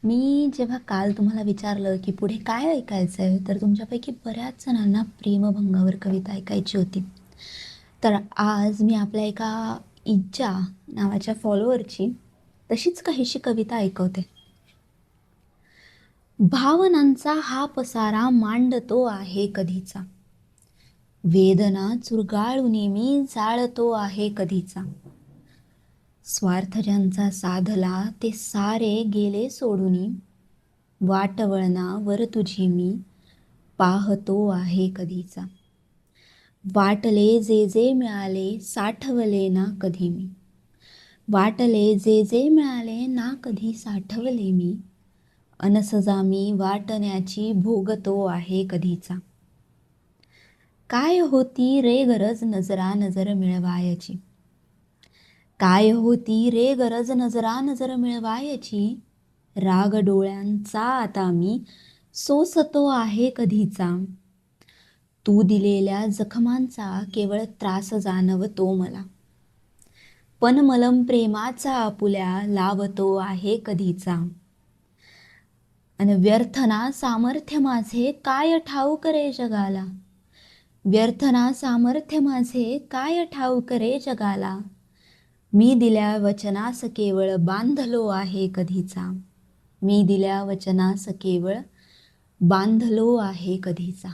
मी जेव्हा काल तुम्हाला विचारलं की पुढे काय ऐकायचं आहे, तर तुमच्यापैकी बऱ्याच जणांना प्रेमभंगावर कविता ऐकायची होती. तर आज मी आपल्या एका इज्जा नावाच्या फॉलोअरची तशीच काहीशी कविता ऐकवते. भावनांचा हा पसारा मांडतो आहे कधीचा, वेदना चुरगाळून मी जाळतो आहे कधीचा. स्वार्थ ज्यांचा साधला ते सारे गेले सोडूनी, वाटवळणावर तुझी मी पाहतो आहे कधीचा. वाटले जे जे मिळाले साठवले ना कधी मी, वाटले जे जे मिळाले ना कधी साठवले मी, अनसजा मी वाटण्याची भोगतो आहे कधीचा. काय होती रे गरज नजरा नजर मिळवायची, काय होती रे गरज नजरा नजर मिळवायची, राग डोळ्यांचा आता मी सोसतो आहे कधीचा. तू दिलेल्या जखमांचा केवळ त्रास जाणवतो मला, पण मलम प्रेमाचा आपुल्या लावतो आहे कधीचा. अन व्यर्थना सामर्थ्य माझे काय ठाऊक रे जगाला, व्यर्थना सामर्थ्य माझे काय ठाऊक रे जगाला. मी दिल्या वचनास केवळ बांधलो आहे कधीचा, मी दिल्या वचनास केवळ बांधलो आहे कधीचा.